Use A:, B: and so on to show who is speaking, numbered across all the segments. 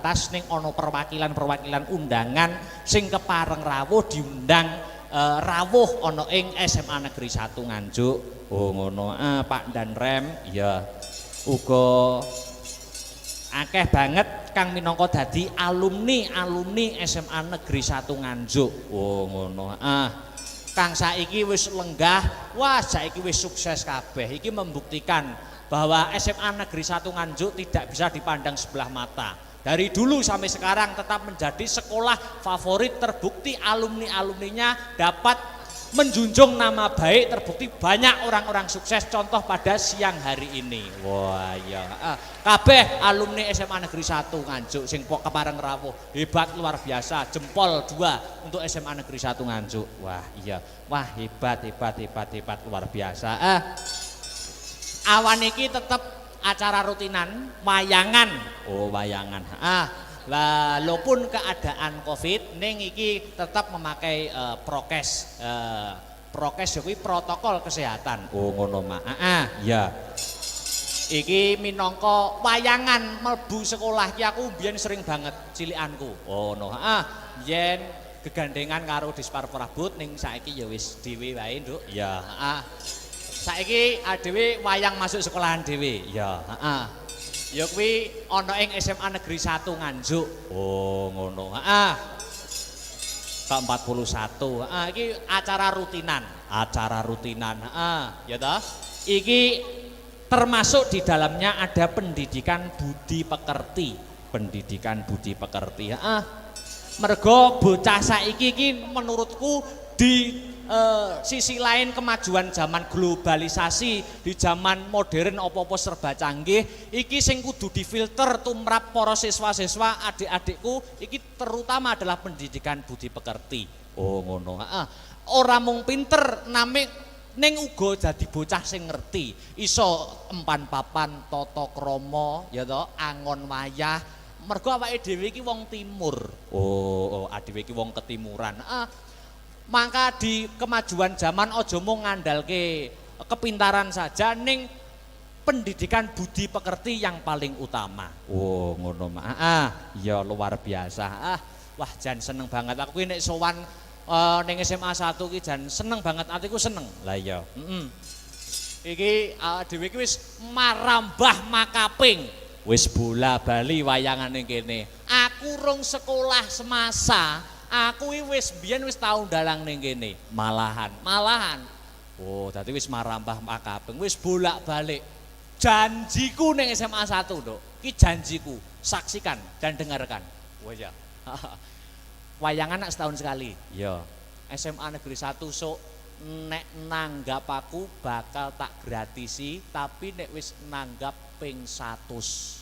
A: terbatas ning ana perwakilan-perwakilan undangan sing kepareng rawuh diundang rawuh ana ing SMA Negeri 1 Nganjuk. Oh ngono. Pak dan Rem ya uga akeh banget kang minangka dadi alumni SMA Negeri 1 Nganjuk. Oh ngono. Kang saiki wis lenggah, wah saiki wis sukses kabeh. Iki membuktikan bahwa SMA Negeri 1 Nganjuk tidak bisa dipandang sebelah mata. Dari dulu sampai sekarang tetap menjadi sekolah favorit, terbukti alumni-alumninya dapat menjunjung nama baik, terbukti banyak orang-orang sukses, contoh pada siang hari ini. Wah ya, kabeh alumni SMA Negeri 1 Nganjuk sing kepareng rawuh hebat luar biasa, jempol 2 untuk SMA Negeri 1 Nganjuk. Wah iya, wah hebat luar biasa. Awan iki tetep acara rutinan wayangan. Oh wayangan. Walaupun keadaan Covid ning iki tetap memakai prokes. Prokes kuwi protokol kesehatan. Oh ngono Mak. Ya. Iki minangka wayangan mlebu sekolah ki aku biyen sering banget cilikanku. Oh no. Yen gegandengan karo Dispar Prabot ning saiki ya wis dhewe wae, Nduk. Ya, saiki dhewe wayang masuk sekolahan dhewe. Ya, ya kuwi ana ing SMA Negeri 1 Nganjuk. Oh, ngono. Ke-41. Iki acara rutinan. Ya toh? Iki termasuk di dalamnya ada pendidikan budi pekerti. Mergo bocah saiki iki menurutku di sisi lain kemajuan zaman globalisasi, di zaman modern apa-apa serba canggih, iki sing kudu difilter tumrap para siswa-siswa adik-adikku iki terutama adalah pendidikan budi pekerti. Oh ngono. Ora mung pinter name ning uga dadi bocah sing ngerti, iso empan papan tata krama ya to, angon wayah. Mergo awake dhewe iki wong timur. Oh, dhewe iki wong ketimuran. Maka di kemajuan zaman ojo mung ngandalke kepintaran saja, ning pendidikan budi pekerti yang paling utama. Oh ngono Mak. Ya luar biasa. Wah jan seneng banget aku ki nek sowan ning SMA 1 ki jan seneng banget, atiku seneng. Lah iya. Iki dhewe iki wis marambah makaping. Wis bola bali wayangan ning kene. Aku rung sekolah semasa. Aku wis biyen wis tau ndalang ning kene, malahan. Oh, dadi wis marambah makaping, wis bolak-balik. Janjiku ning SMA 1, Nduk. Ki janjiku, saksikan dan dengarkan. Oh ya. Wayangan nak setahun sekali. Ya. SMA Negeri 1 sok nek nanggap aku bakal tak gratisi, tapi nek wis nanggap ping 100.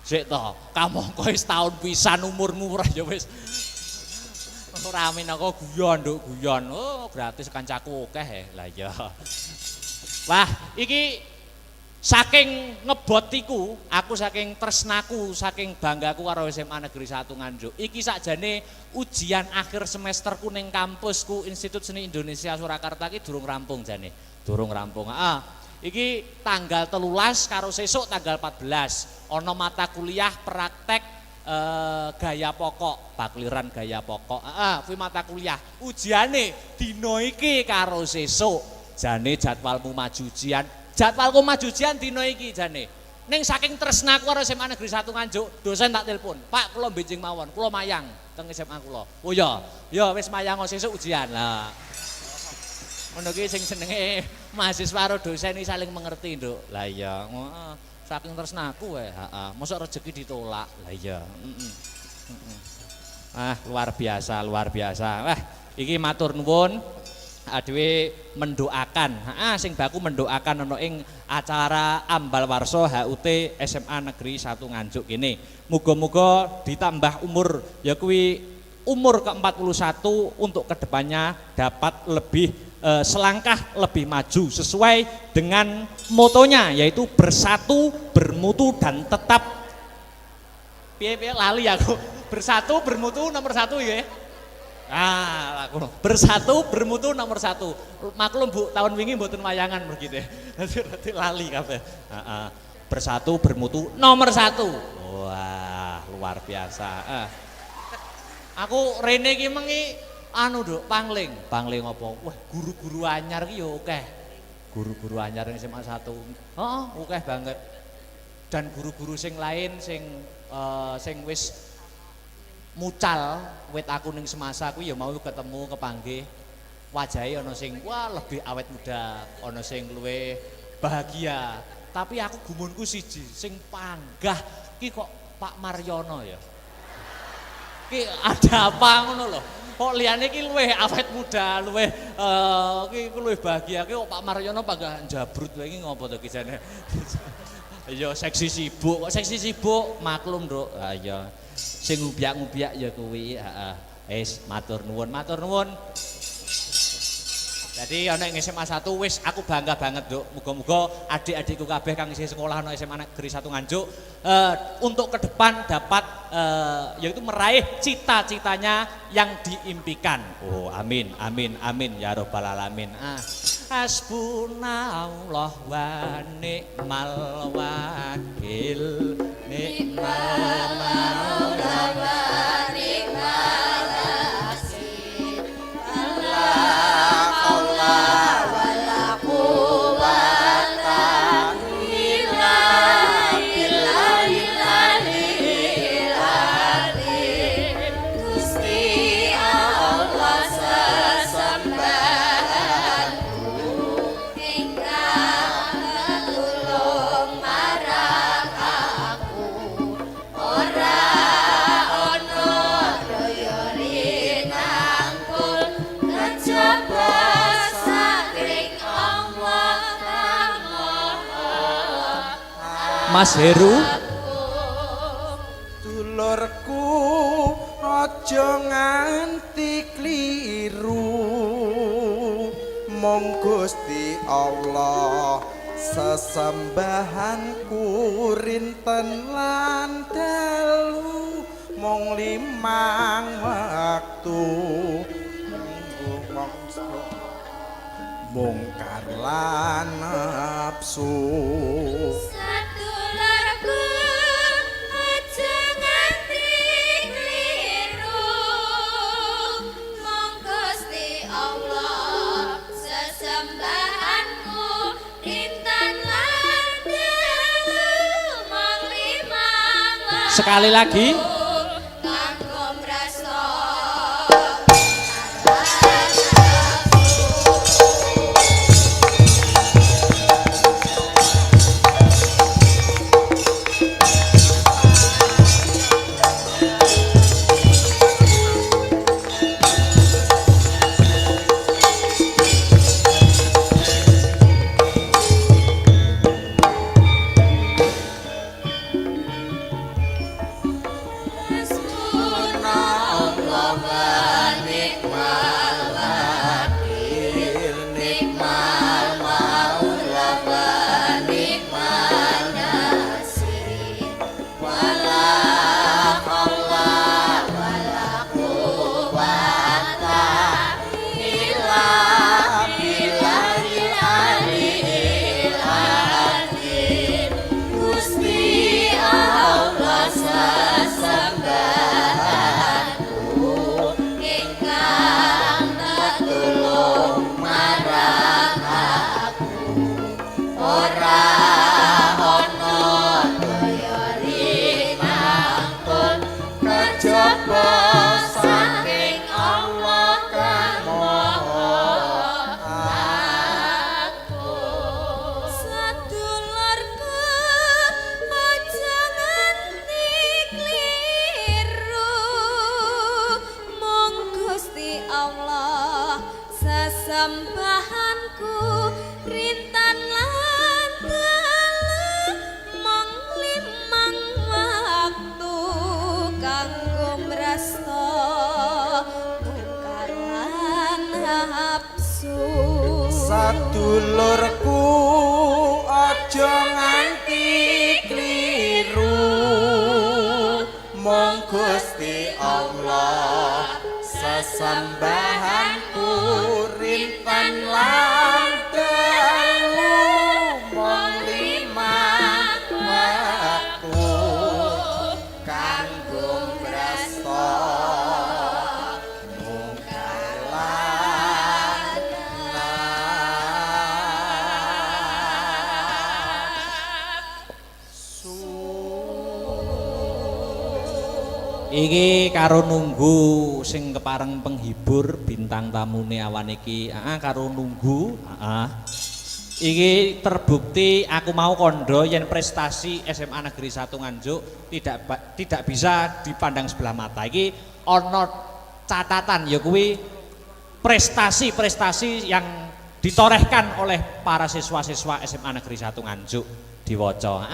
A: Sik to, kamangka wis taun pisan umurmu ora ya wis. Ora amin aku guyon, Nduk, guyon. Oh, gratis kancaku akeh. Lah iya. Wah, iki saking ngebotiku, aku saking tresnaku, saking banggaku karo SMA Negeri 1 Nganjuk. Iki sakjane ujian akhir semesterku ning kampusku Institut Seni Indonesia Surakarta iki durung rampung jane. Durung rampung. Iki tanggal 13 karo sesuk tanggal 14 ana mata kuliah praktek gaya pokok, bakliran gaya pokok. Kuwi mata kuliah. Ujiane dina iki karo sesuk. Jane jadwalmu maju ujian. Jadwalku maju ujian dina iki jane. Ning saking tresnaku karo SMA Negeri 1 Nganjuk, dosen tak telepon. Pak, kula benjing mawon, kula mayang teng SMA kula. Oh ya, ya wis mayang sesuk ujian. Lah. Ngono ki sing senenge mahasiswa karo dosen iki saling mengerti, Nduk. Lah iya, saking tresnaku wae, mosok rezeki ditolak. Lah iya, luar biasa. Wah, iki matur nuwun dhewe mendoakan. Sing baku mendoakan ana ing acara ambal warsa HUT SMA Negeri 1 Nganjuk kene. Muga-muga ditambah umur ya kuwi umur ke-41 untuk kedepannya dapat lebih selangkah lebih maju sesuai dengan motonya yaitu bersatu, bermutu dan tetap piye-piye lali aku. Bersatu, bermutu nomor 1 ya. Aku bersatu, bermutu nomor 1. Maklum Bu, tahun wingi mboten wayangan begitu. Nanti lali kabeh. Bersatu, bermutu nomor 1. Wah, luar biasa. Aku rene iki mengi anu Nduk, pangling. Pangling apa? Wah, guru-guru anyar iki ya akeh. Guru-guru anyar ning SMA 1. Heeh, akeh banget. Dan guru-guru sing lain sing wis mucal wit aku ning semasa aku ya mau ketemu kepanggih. Wajahe ana sing wah lebih awet muda, ana sing luwih bahagia. Tapi aku gumunku siji, sing panggah ki kok Pak Maryono ya. Ki ada apa ngono lho. Kok liyane ki luwih awet muda, luwih ki luwih bahagia. Ki kok Pak Maryono panggah jabrut wae iki ngopo to ki jane. Ya seksi sibuk, kok seksi sibuk maklum Nduk. Ha iya. Sing ngubiak-ngubiak ya kuwi, heeh. Wis matur nuwun, matur nuwun. Jadi ana ing SMA 1 wis aku bangga banget Nduk. Muga-muga adik-adikku kabeh kang isih sekolah ana SMA Negeri 1 Nganjuk untuk ke depan dapat yaitu meraih cita-citanya yang diimpikan. Oh, amin amin amin ya rabbal alamin. Hasbunallah wa ni'mal wakil. Ni'mal maula wa ni'mal nasir. Mas Heru,
B: dulurku aja nganti kliru, mong Gusti Allah sesembahanku rinten lan dalu, mong 5 waktu mungkar lan nafsu.
A: Sekali lagi.
C: Sembahanku rintan lan dalu mong 5 waktu kanggo mrasta mungkar lan nafsu.
B: Sadulurku aja nganti kliru, mong Gusti Allah sesembahanku rintan lan dalu mong 5 waktu
A: Iki karo nunggu sing kepareng penghibur bintang tamune awan iki. Karo nunggu, iki terbukti aku mau kondo yen prestasi SMA Negeri 1 Nganjuk tidak bisa dipandang sebelah mata. Iki ana catatan ya kuwi prestasi-prestasi yang ditorehkan oleh para siswa-siswa SMA Negeri 1 Nganjuk diwaca.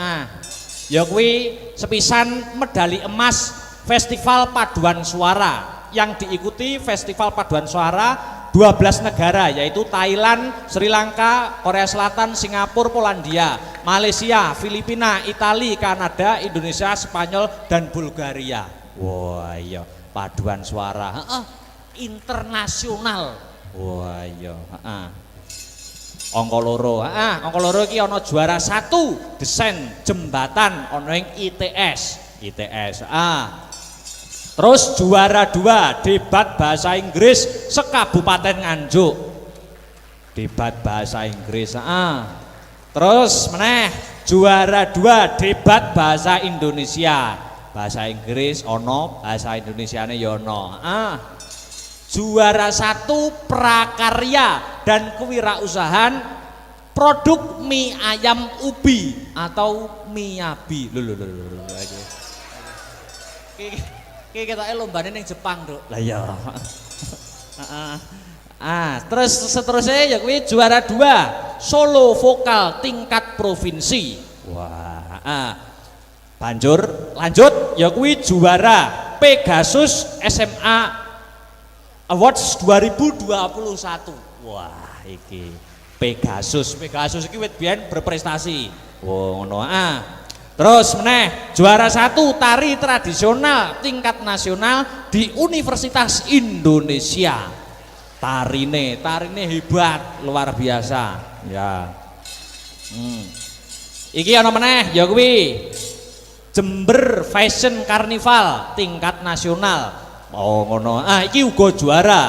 A: Ya kuwi sepisan medali emas Festival Paduan Suara yang diikuti Festival Paduan Suara 12 negara yaitu Thailand, Sri Lanka, Korea Selatan, Singapura, Polandia, Malaysia, Filipina, Italia, Kanada, Indonesia, Spanyol dan Bulgaria. Wah iya, paduan suara internasional. Wah iya, angka loro iki ana juara 1 desain jembatan ana ing ITS. Terus juara 2 debat bahasa Inggris sekabupaten Nganjuk. Debat bahasa Inggris. Terus meneh juara 2 debat bahasa Indonesia. Bahasa Inggris ono, bahasa Indonesiane ya ono. Juara 1 prakarya dan kewirausahaan produk mie ayam ubi atau miyabi. Ki ketoke lombane ning Jepang, Nduk. Lah iya. Terus seterusnya ya kuwi juara 2 solo vokal tingkat provinsi. Wah. Banjur lanjut ya kuwi juara Pegasus SMA Awards 2021. Wah, iki Pegasus iki wit biyen berprestasi. Ngono. Terus meneh juara 1 tari tradisional tingkat nasional di Universitas Indonesia. Tarine hebat, luar biasa. Ya. Iki ana meneh ya kuwi Jember Fashion Carnival tingkat nasional. Oh ngono. Iki uga juara.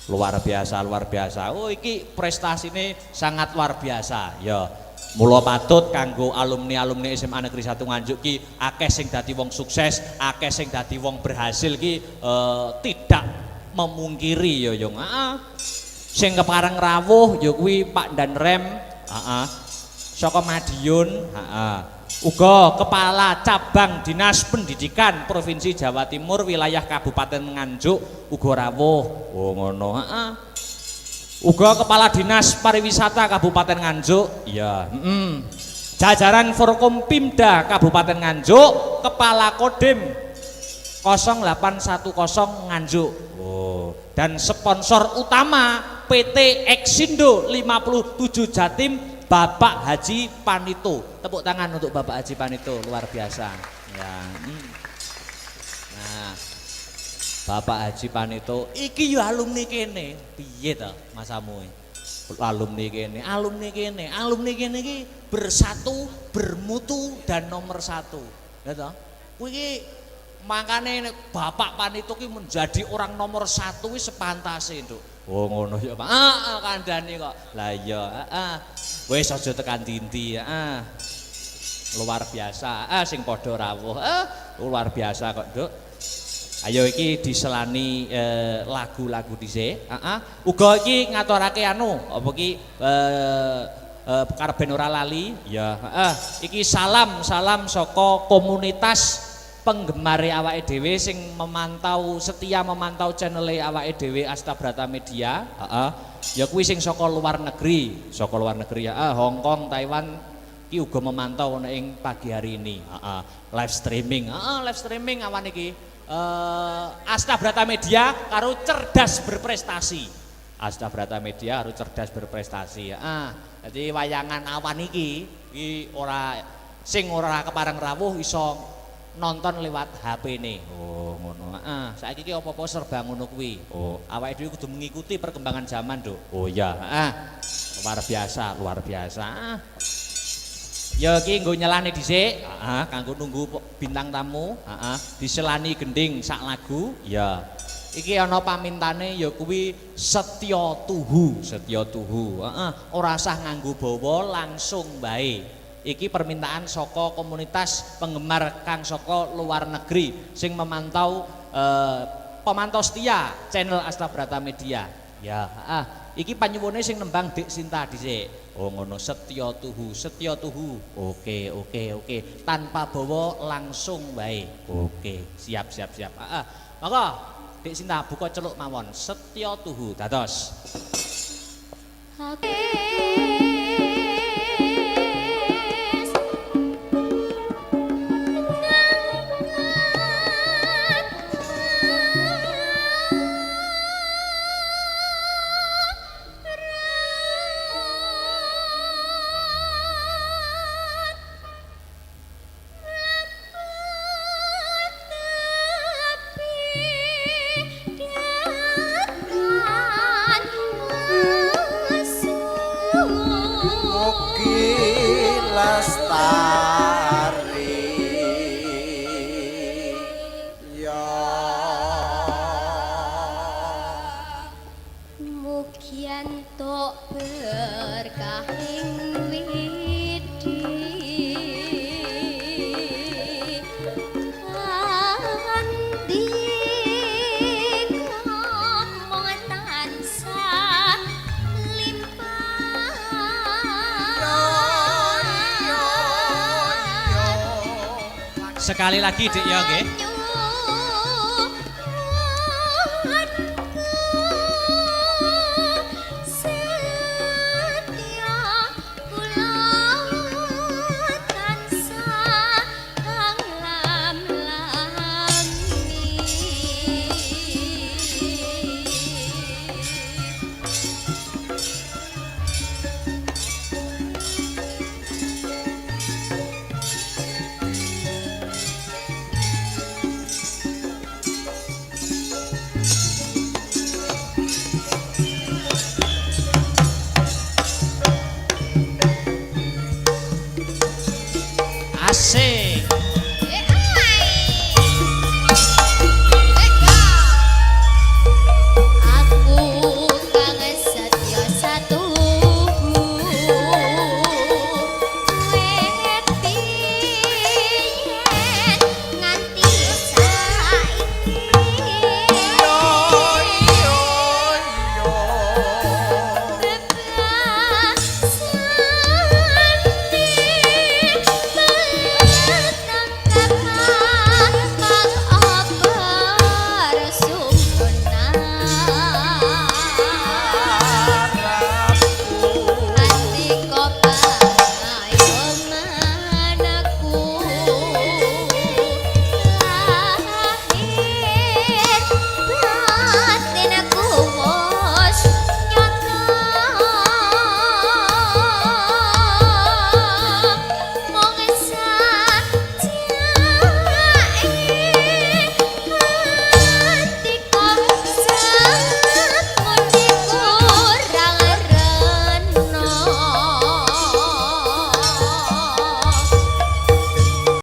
A: Luar biasa. Oh iki prestasine sangat luar biasa. Ya. Mula patut kanggo alumni SMA Negeri 1 Nganjuk ki akeh sing dadi wong sukses, akeh sing dadi wong berhasil ki tidak memungkiri ya Yung. Sing kepareng rawuh ya kuwi Pak Danrem, saka Madiun, uga kepala cabang Dinas Pendidikan Provinsi Jawa Timur wilayah Kabupaten Nganjuk uga rawuh. Oh ngono. Uga kepala Dinas Pariwisata Kabupaten Nganjuk, iya. Jajaran Forkompimda Kabupaten Nganjuk, kepala Kodim 0810 Nganjuk. Oh, dan sponsor utama PT Exindo 57 Jatim Bapak Haji Panito. Tepuk tangan untuk Bapak Haji Panito, luar biasa. Ya. Nah, Bapak Haji Panito iki ya alumni kene. Piye to masamu? Alumni kene iki bersatu, bermutu dan nomor 1. Ya toh? Kuwi iki makane Bapak Panito ki menjadi orang nomor 1 wis sepantase, Nduk. Oh ngono ya, Pak. Kandhane kok. Lah iya, wis aja tekan dindi, luar biasa. Sing padha rawuh. Luar biasa kok, Nduk. Ayo iki diselani lagu-lagu dhisik. Uga iki ngaturake apa ki karben ora lali. Ya, iki salam saka komunitas penggemar awake dhewe sing setia memantau channel awake dhewe Astabrata Media. Ya kuwi sing saka luar negeri ya. Hong Kong, Taiwan ki uga memantau ing pagi hari ini. Live streaming awan iki. Astabrata Media karo cerdas berprestasi. Astabrata Media harus cerdas berprestasi. Jadi wayangan awan iki ora kepareng rawuh iso nonton lewat HP-ne. Oh, ngono. Saiki iki apa-apa serba ngono kuwi. Oh, awake dhewe kudu mengikuti perkembangan zaman, Nduk. Oh iya, luar biasa. Ya iki nggo nyelani dhisik, kanggo nunggu bintang tamu, diselani gending sak lagu. Ya. Iki ana pamintane ya kuwi Setya Tuhu. Ora usah nganggo bawa langsung bae. Iki permintaan saka komunitas penggemar kang saka luar negeri sing memantau pemantau setia channel Astra Brata Media. Ya, iki panyuwune sing nembang Dik Sinta dhisik. Oh ngono, Setya Tuhu, Setya Tuhu. Oke. Tanpa bawa langsung wae. Oke, siap. Maka Dik Sinta buka celuk mawon. Setya Tuhu dados.
B: Mugi lestari ya
C: Mugi entuk berkahing widi kanthi ngomong tansah limpah.
A: Sekali lagi Dik ya nggih.